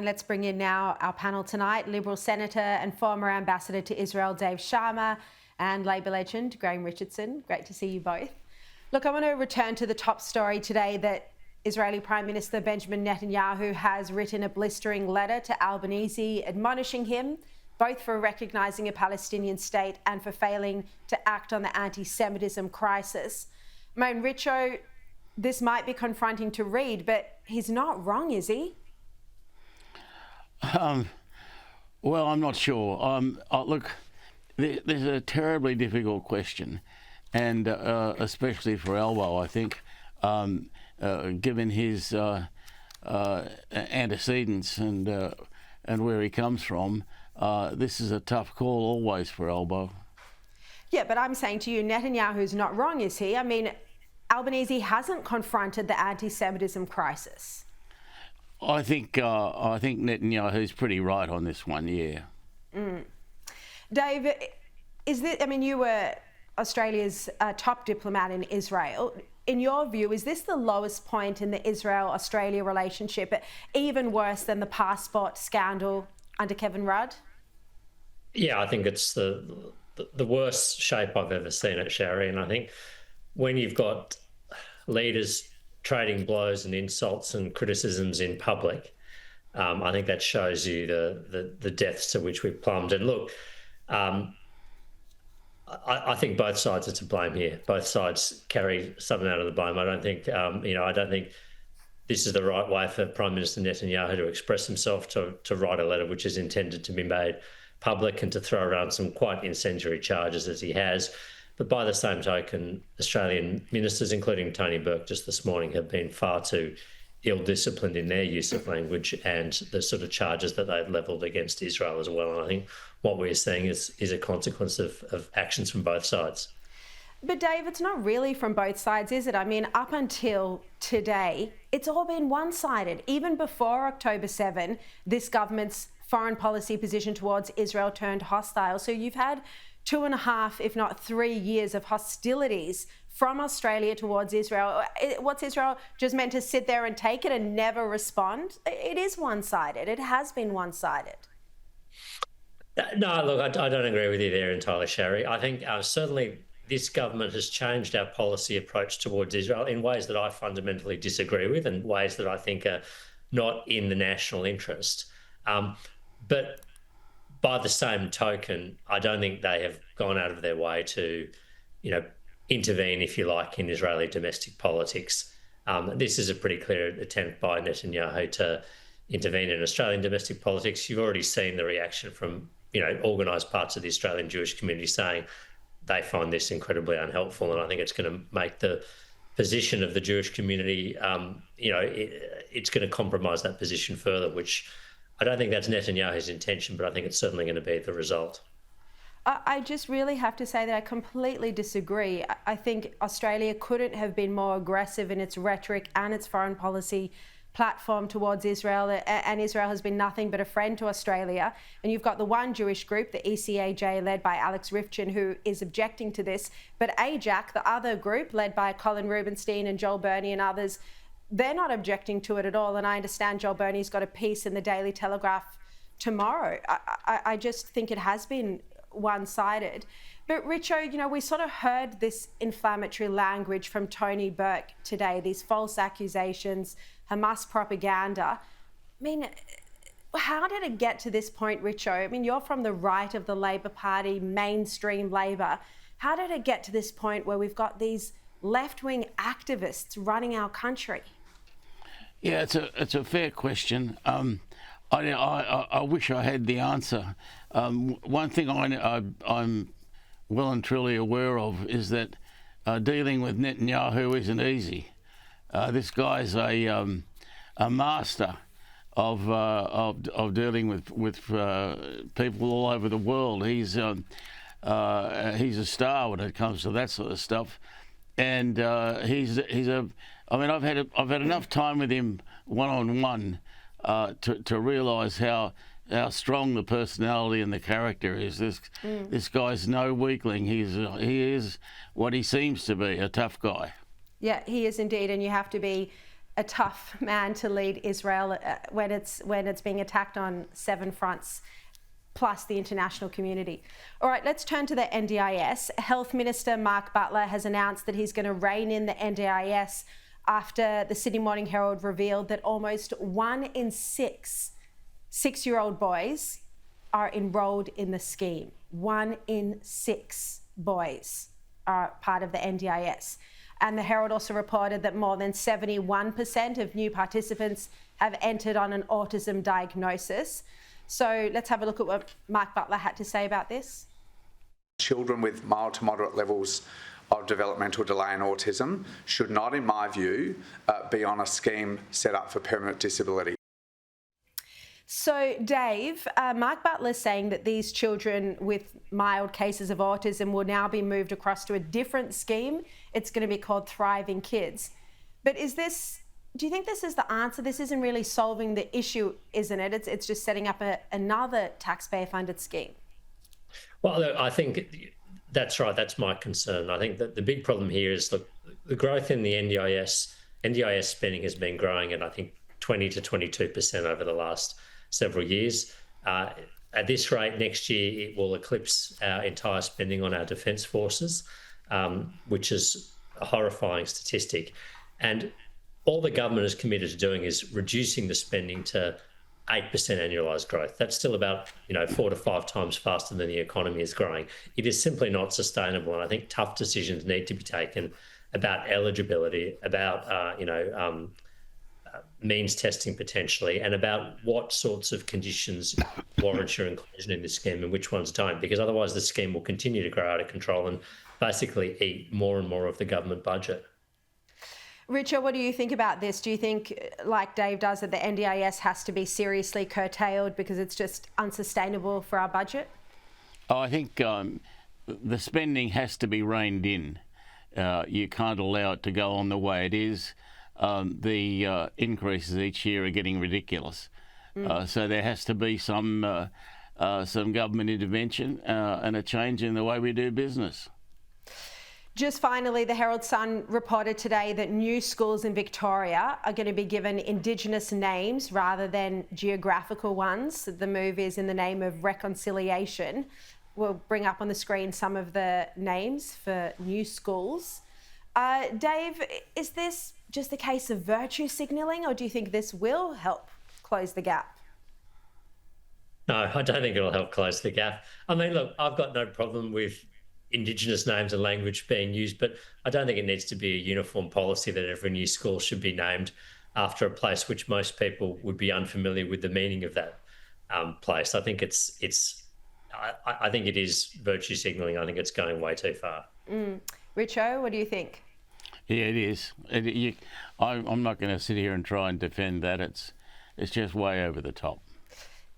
And let's bring in now our panel tonight, Liberal Senator and former Ambassador to Israel, Dave Sharma, and Labor legend, Graham Richardson. Great to see you both. Look, I want to return to the top story today that Israeli Prime Minister Benjamin Netanyahu has written a blistering letter to Albanese admonishing him both for recognising a Palestinian state and for failing to act on the anti-Semitism crisis. I mean, Richo, this might be confronting to read, but he's not wrong, is he? Well, I'm not sure. Look, there's a terribly difficult question, and especially for Albo, I think, given his antecedents and where he comes from, this is a tough call always for Albo. Yeah, but I'm saying to you, Netanyahu's not wrong, is he? I mean, Albanese hasn't confronted the anti-Semitism crisis. I think Netanyahu's pretty right on this one, yeah. Dave, is this, I mean, you were Australia's top diplomat in Israel. In your view, is this the lowest point in the Israel-Australia relationship, even worse than the passport scandal under Kevin Rudd? Yeah, I think it's the worst shape I've ever seen it, Sherry. And I think when you've got leaders trading blows and insults and criticisms in public, I think that shows you the depths to which we've plumbed. And look, I think both sides are to blame here. Both sides carry something out of the blame. I don't think, I don't think this is the right way for Prime Minister Netanyahu to express himself, to write a letter which is intended to be made public and to throw around some quite incendiary charges as he has. But by the same token, Australian ministers, including Tony Burke just this morning, have been far too ill-disciplined in their use of language and the sort of charges that they've levelled against Israel as well. And I think what we're seeing is a consequence of actions from both sides. But Dave, it's not really from both sides, is it? I mean, up until today, it's all been one-sided. Even before October 7, this government's foreign policy position towards Israel turned hostile. So you've had 2.5, if not 3 years of hostilities from Australia towards Israel. What's Israel just meant to sit there and take it and never respond? It is one-sided. It has been one-sided. No, look, I don't agree with you there entirely, Sherry. I think certainly this government has changed our policy approach towards Israel in ways that I fundamentally disagree with and ways that I think are not in the national interest. But by the same token, I don't think they have gone out of their way to, intervene, if you like, in Israeli domestic politics. This is a pretty clear attempt by Netanyahu to intervene in Australian domestic politics. You've already seen the reaction from, organised parts of the Australian Jewish community saying they find this incredibly unhelpful, and I think it's going to make the position of the Jewish community, it's going to compromise that position further, which I don't think that's Netanyahu's intention, but I think it's certainly going to be the result. I just really have to say that I completely disagree. I think Australia couldn't have been more aggressive in its rhetoric and its foreign policy platform towards Israel, and Israel has been nothing but a friend to Australia. And you've got the one Jewish group, the ECAJ, led by Alex Rifchin, who is objecting to this. But AJAC, the other group, led by Colin Rubenstein and Joel Burney and others, they're not objecting to it at all. And I understand Joel Burney's got a piece in the Daily Telegraph tomorrow. I just think it has been one-sided. But Richo, we sort of heard this inflammatory language from Tony Burke today, these false accusations, Hamas propaganda. I mean, how did it get to this point, Richo? I mean, you're from the right of the Labor Party, mainstream Labor. How did it get to this point where we've got these left-wing activists running our country? Yeah, it's a fair question. I wish I had the answer. One thing I'm well and truly aware of is that dealing with Netanyahu isn't easy. This guy's a master of dealing with people all over the world. He's a star when it comes to that sort of stuff, and he's a. I mean, I've had enough time with him one-on-one to realise how strong the personality and the character is. This guy's no weakling. He is what he seems to be, a tough guy. Yeah, he is indeed, and you have to be a tough man to lead Israel when it's being attacked on 7 fronts, plus the international community. All right, let's turn to the NDIS. Health Minister Mark Butler has announced that he's going to rein in the NDIS after the Sydney Morning Herald revealed that almost 1 in 6 6-year-old boys are enrolled in the scheme. 1 in 6 boys are part of the NDIS. And the Herald also reported that more than 71% of new participants have entered on an autism diagnosis. So let's have a look at what Mark Butler had to say about this. Children with mild to moderate levels of developmental delay and autism should not, in my view, be on a scheme set up for permanent disability. So, Dave, Mark Butler is saying that these children with mild cases of autism will now be moved across to a different scheme. It's going to be called Thriving Kids. But do you think this is the answer? This isn't really solving the issue, isn't it? It's just setting up another taxpayer-funded scheme. Well, look, I think that's right. That's my concern. I think that the big problem here is, look, the growth in the NDIS spending has been growing at, I think, 20 to 22% over the last several years. At this rate, next year, it will eclipse our entire spending on our defence forces, which is a horrifying statistic. And all the government is committed to doing is reducing the spending to 8% annualised growth. That's still about 4 to 5 times faster than the economy is growing. It is simply not sustainable, and I think tough decisions need to be taken about eligibility, about means testing potentially, and about what sorts of conditions warrant your inclusion in this scheme and which ones don't, because otherwise the scheme will continue to grow out of control and basically eat more and more of the government budget. Richard, what do you think about this? Do you think, like Dave does, that the NDIS has to be seriously curtailed because it's just unsustainable for our budget? I think the spending has to be reined in. You can't allow it to go on the way it is. The increases each year are getting ridiculous. So there has to be some government intervention and a change in the way we do business. Just finally, the Herald Sun reported today that new schools in Victoria are going to be given Indigenous names rather than geographical ones. The move is in the name of reconciliation. We'll bring up on the screen some of the names for new schools. Dave, is this just a case of virtue signalling, or do you think this will help close the gap? No, I don't think it'll help close the gap. I mean, look, I've got no problem with Indigenous names and language being used, but I don't think it needs to be a uniform policy that every new school should be named after a place which most people would be unfamiliar with the meaning of that place. I think I think it is virtue signalling. I think it's going way too far. Richo, what do you think? Yeah, it is. I'm not going to sit here and try and defend that. It's just way over the top.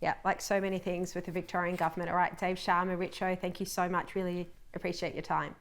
Yeah, like so many things with the Victorian government. All right, Dave Sharma, Richo, thank you so much. Really appreciate your time.